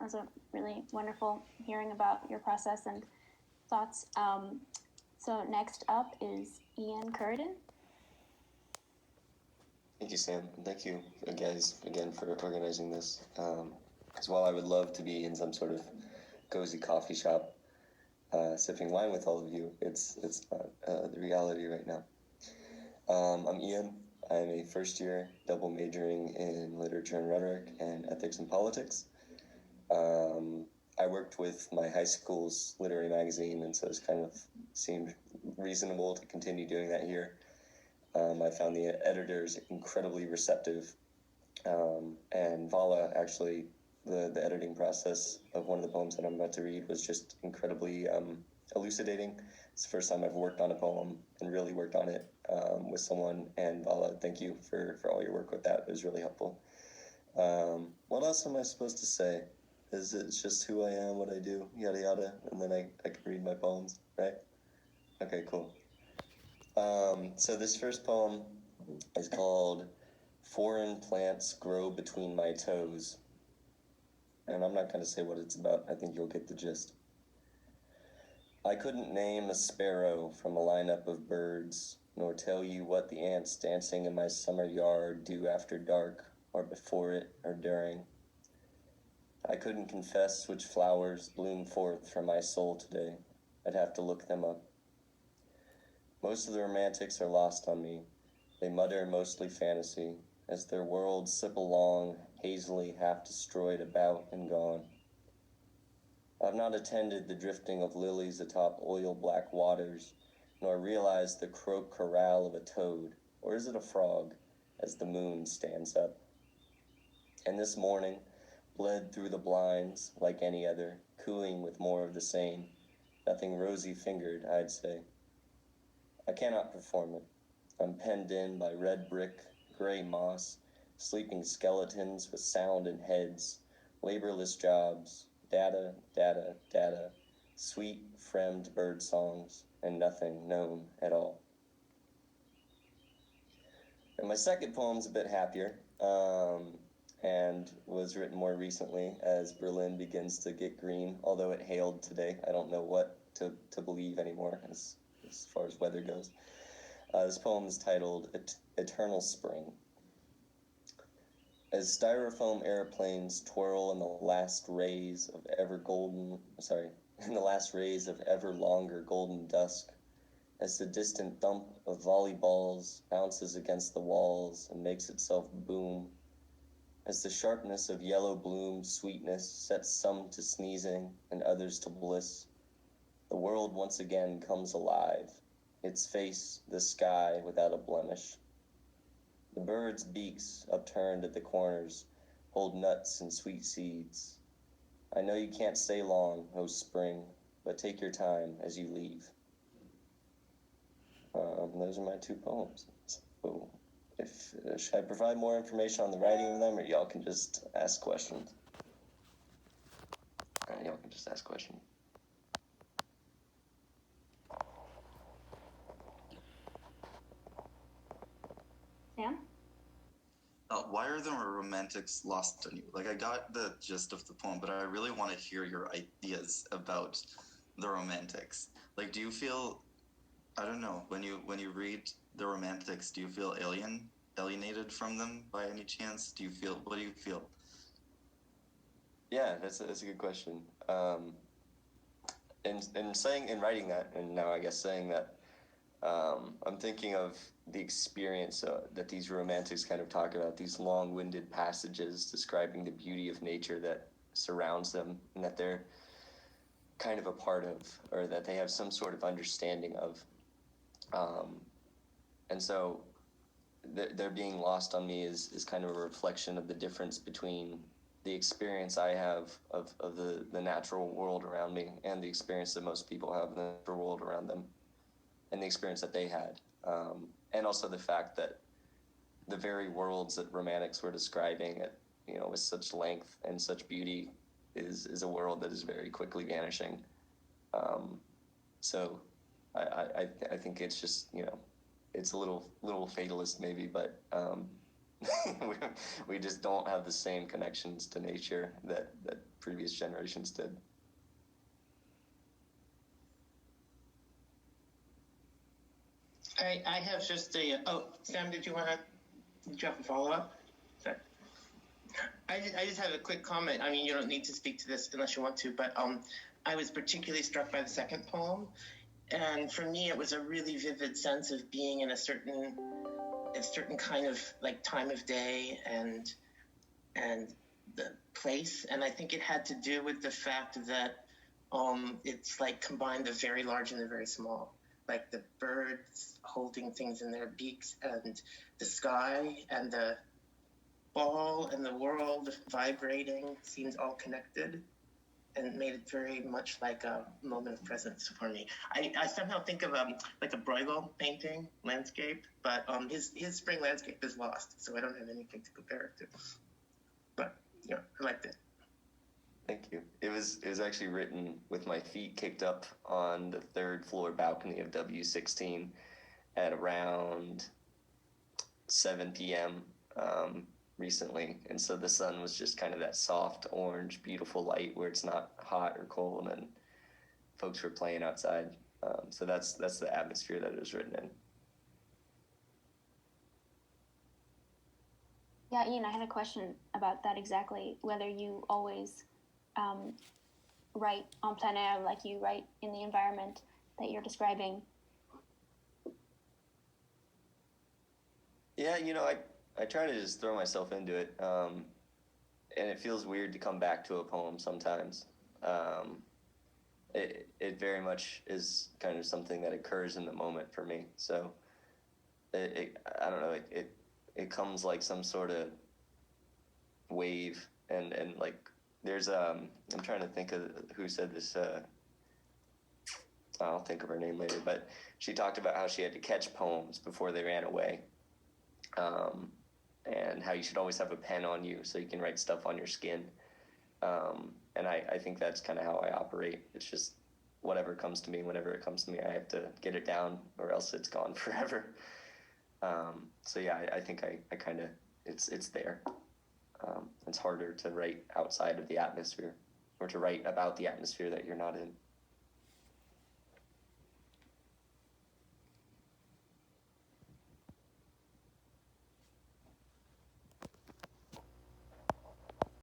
was a really wonderful hearing about your process and thoughts. So next up is Ian Curden. Thank you, Sam. And thank you, guys, again for organizing this. As while I would love to be in some sort of cozy coffee shop sipping wine with all of you, it's not the reality right now. I'm Ian. I'm a first-year double majoring in literature and rhetoric and ethics and politics. I worked with my high school's literary magazine, and so it's kind of seemed reasonable to continue doing that here. I found the editors incredibly receptive, and Vala, actually, the editing process of one of the poems that I'm about to read was just incredibly elucidating. It's the first time I've worked on a poem and really worked on it with someone, and Vala, thank you for all your work with that. It was really helpful. What else am I supposed to say? Is it just who I am, what I do, yada yada, and then I can read my poems, right? Okay, cool. So this first poem is called Foreign Plants Grow Between My Toes. And I'm not going to say what it's about. I think you'll get the gist. I couldn't name a sparrow from a lineup of birds, nor tell you what the ants dancing in my summer yard do after dark, or before it, or during. I couldn't confess which flowers bloom forth from my soul today. I'd have to look them up. Most of the romantics are lost on me. They mutter mostly fantasy, as their worlds slip along, hazily half-destroyed about and gone. I've not attended the drifting of lilies atop oil-black waters, nor realized the croak chorale of a toad, or is it a frog, as the moon stands up. And this morning, bled through the blinds like any other, cooing with more of the same, nothing rosy-fingered, I'd say. I cannot perform it. I'm penned in by red brick, gray moss, sleeping skeletons with sound in heads, laborless jobs, data, data, data, sweet, fremd bird songs, and nothing known at all. And my second poem's a bit happier, and was written more recently as Berlin begins to get green, although it hailed today. I don't know what to believe anymore as far as weather goes. This poem is titled Eternal Spring. As styrofoam airplanes twirl in the last rays of ever longer golden dusk, as the distant thump of volleyballs bounces against the walls and makes itself boom, as the sharpness of yellow bloom sweetness sets some to sneezing and others to bliss, the world once again comes alive, its face the sky without a blemish. The birds' beaks, upturned at the corners, hold nuts and sweet seeds. I know you can't stay long, O spring, but take your time as you leave. Those are my two poems. So should I provide more information on the writing of them, or y'all can just ask questions? Y'all can just ask questions. Sam? Why are the romantics lost on you? Like, I got the gist of the poem, but I really want to hear your ideas about the romantics. Like, do you feel, I don't know, when you read the romantics, do you feel alienated from them by any chance? What do you feel? Yeah, that's a good question. In writing that, and now I guess saying that, I'm thinking of the experience that these romantics kind of talk about, these long-winded passages describing the beauty of nature that surrounds them and that they're kind of a part of, or that they have some sort of understanding of. And so they're being lost on me is kind of a reflection of the difference between the experience I have of the natural world around me and the experience that most people have in the natural world around them, and the experience that they had. And also the fact that the very worlds that romantics were describing with such length and such beauty is a world that is very quickly vanishing. So I think it's just, it's a little fatalist maybe, but we just don't have the same connections to nature that previous generations did. I have just a, Sam, did you have a follow-up? Sorry. I just have a quick comment. I mean, you don't need to speak to this unless you want to, but I was particularly struck by the second poem. And for me, it was a really vivid sense of being in a certain kind of like time of day and the place. And I think it had to do with the fact that it's like combined the very large and the very small, like the birds holding things in their beaks and the sky and the ball and the world vibrating seems all connected, and made it very much like a moment of presence for me. I somehow think of like a Bruegel painting landscape, but his spring landscape is lost, so I don't have anything to compare it to. But yeah, I liked it. Thank you. It was actually written with my feet kicked up on the third floor balcony of W16 at around 7 p.m. Recently, and so the sun was just kind of that soft orange beautiful light where it's not hot or cold, and folks were playing outside, so that's the atmosphere that it was written in. Yeah, Ian, I had a question about that exactly, whether you always write en plein air, like you write in the environment that you're describing. Yeah, I try to just throw myself into it, and it feels weird to come back to a poem sometimes. It very much is kind of something that occurs in the moment for me. So I don't know, it comes like some sort of wave, and like there's I'm trying to think of who said this. I'll think of her name later, but she talked about how she had to catch poems before they ran away. And how you should always have a pen on you so you can write stuff on your skin. And I think that's kind of how I operate. It's just whatever comes to me, whenever it comes to me, I have to get it down or else it's gone forever. So yeah, I think I kind of, it's there. It's harder to write outside of the atmosphere, or to write about the atmosphere that you're not in.